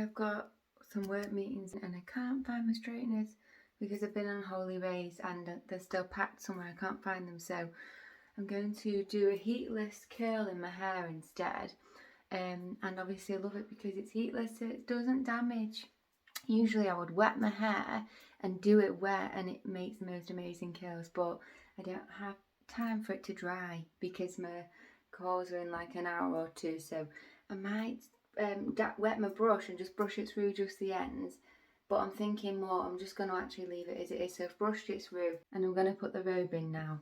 I've got some work meetings and I can't find my straighteners because I've been on holy race and they're still packed somewhere. I can't find them, so I'm going to do a heatless curl in my hair instead. And obviously I love it because it's heatless, so it doesn't damage. Usually I would wet my hair and do it wet and it makes the most amazing curls, but I don't have time for it to dry because my curls are in like an hour or two, so I might wet my brush and just brush it through just the ends. But I'm thinking more, I'm just going to actually leave it as it is. So I've brushed it through and I'm going to put the robe in now.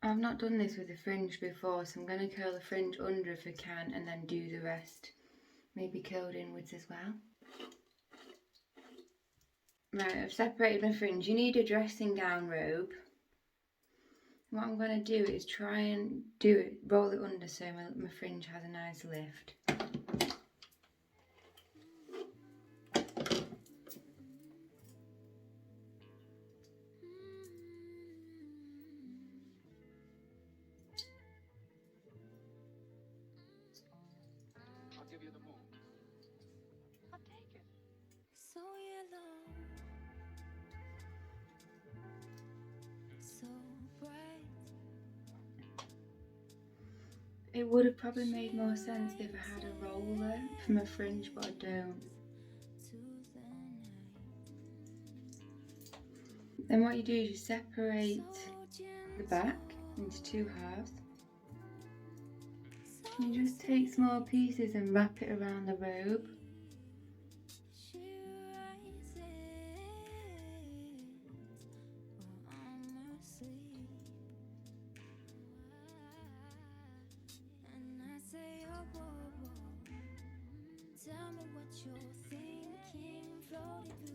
I've not done this with a fringe before, so I'm going to curl the fringe under if I can and then do the rest. Maybe curled inwards as well. Right, I've separated my fringe. You need a dressing gown robe. What I'm going to do is try and roll it under so my fringe has a nice lift. I'll give you the moon. I'll take it. So yellow, so bright. It would have probably made more sense if I had a roller for my fringe, but I don't. Then what you do is you separate the back into two halves. You just take small pieces and wrap it around the robe.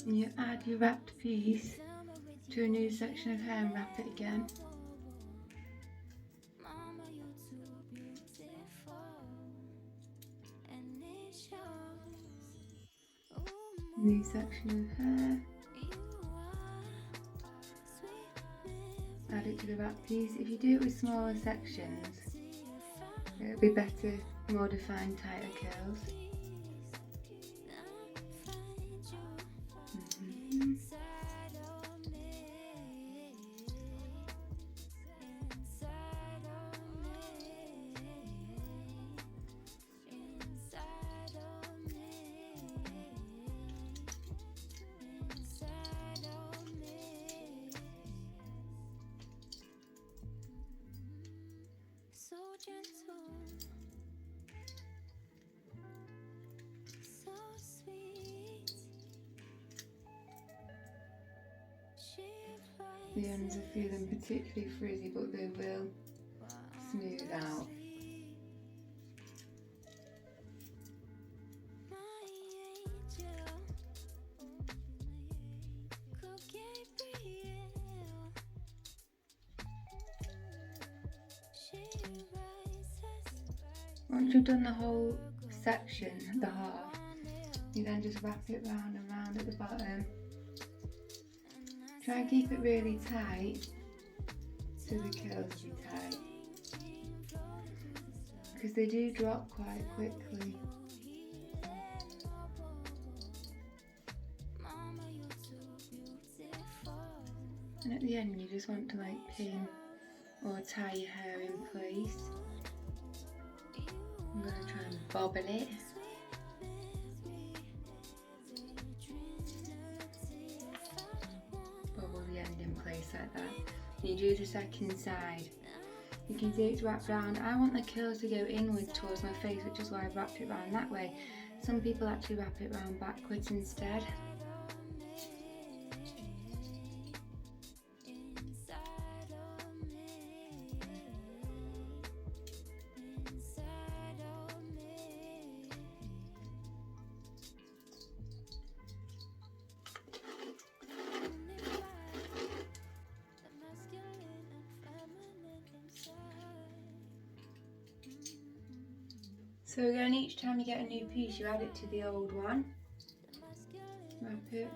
And you add your wrapped piece to a new section of hair and wrap it again. New section of hair. Add it to the wrap piece. If you do it with smaller sections, it'll be better, more defined, tighter curls. So gentle, so sweet. The ends are feeling particularly frizzy, but they will smooth out. Once you've done the whole section, the half, you then just wrap it round and round at the bottom. Try and keep it really tight so the curls will be tight, because they do drop quite quickly. And at the end you just want to like pin or tie your hair in place. I'm going to try and bobble it. Bobble the end in place like that. You do the second side. You can see it's wrapped round. I want the curls to go inwards towards my face, which is why I've wrapped it round that way. Some people actually wrap it round backwards instead. So again, each time you get a new piece, you add it to the old one. Wrap it.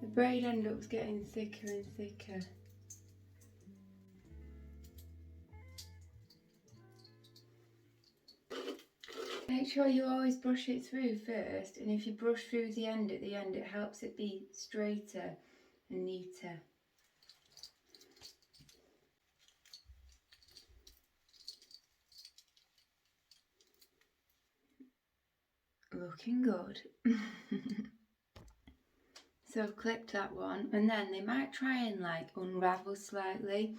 The braid end up's getting thicker and thicker. Make sure you always brush it through first, and if you brush through the end at the end, it helps it be straighter and neater. Looking good. So I've clipped that one, and then they might try and like unravel slightly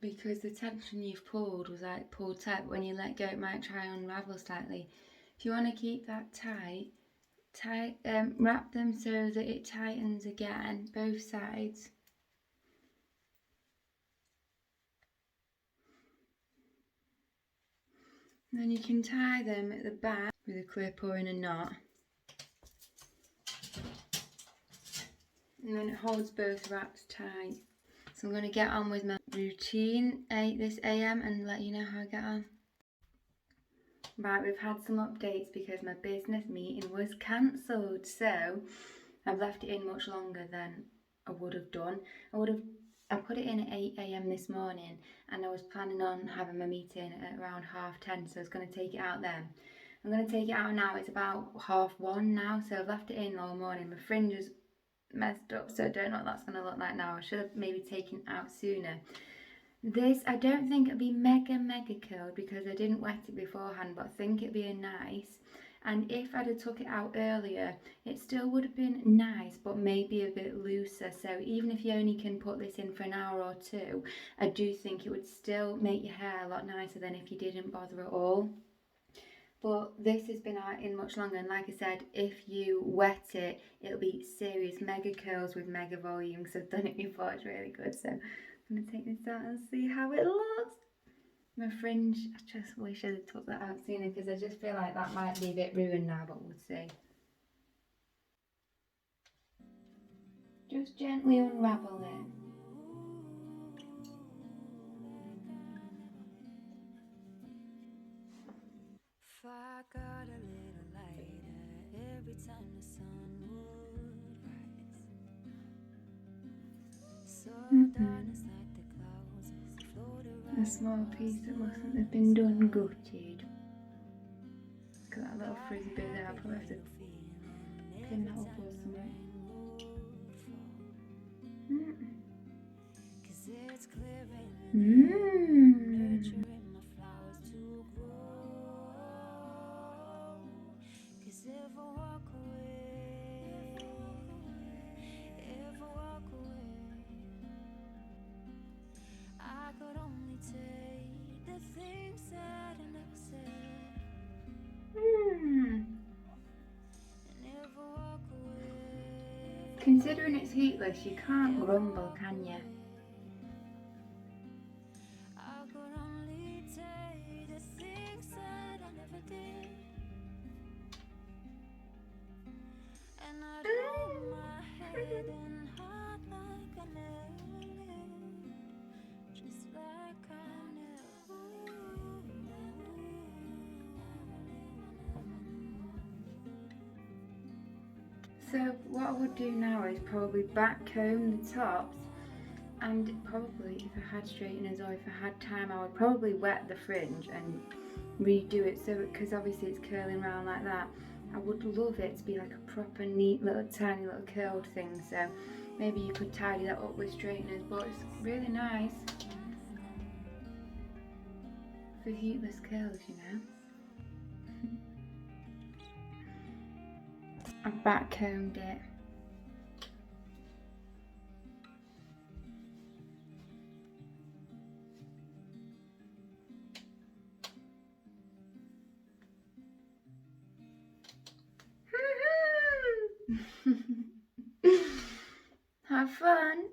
because the tension you've pulled was like pulled tight. When you let go, it might try and unravel slightly. If you want to keep that tight, wrap them so that it tightens again, both sides. And then you can tie them at the back with a clip or in a knot. And then it holds both wraps tight. So I'm going to get on with my routine this AM and let you know how I get on. Right, we've had some updates because my business meeting was cancelled. So I've left it in much longer than I would have done. I put it in at 8 AM this morning, and I was planning on having my meeting at around 10:30, so I was going to take it out then. I'm going to take it out now. It's about 1:30 now, so I've left it in all morning. My fringe is messed up, so I don't know what that's going to look like now. I should have maybe taken it out sooner. This, I don't think it'll be mega curled because I didn't wet it beforehand, but I think it'd be a nice. And if I'd have took it out earlier, it still would have been nice, but maybe a bit looser. So even if you only can put this in for an hour or two, I do think it would still make your hair a lot nicer than if you didn't bother at all. But this has been out in much longer, and like I said, if you wet it, it'll be serious mega curls with mega volume, because I've done it before. It's really good. So I'm going to take this out and see how it looks. My fringe, I just wish I'd took that out sooner because I just feel like that might be a bit ruined now, but we'll see. Just gently unravel it. Fire got a little lighter every time the sun would rise. So darkness like the clouds as they float around. A small piece that mustn't have been done gutted. Got that little frizzy bit there, I'll probably have to pin that up or something. Nurturing my flowers to grow. 'Cause if I walk away, I could only take the things that I never said. And if I walk away, Considering it's heatless, you can't grumble, can you? I could only take the things that I never did. And I'd hold my head and heart like I never lived, just like I never So what I would do now is probably back comb the tops, and probably if I had straighteners or if I had time, I would probably wet the fringe and redo it, so because obviously it's curling around like that. I would love it to be like a proper neat little tiny little curled thing, so maybe you could tidy that up with straighteners, but it's really nice for heatless curls, you know. I've back combed it. Have fun.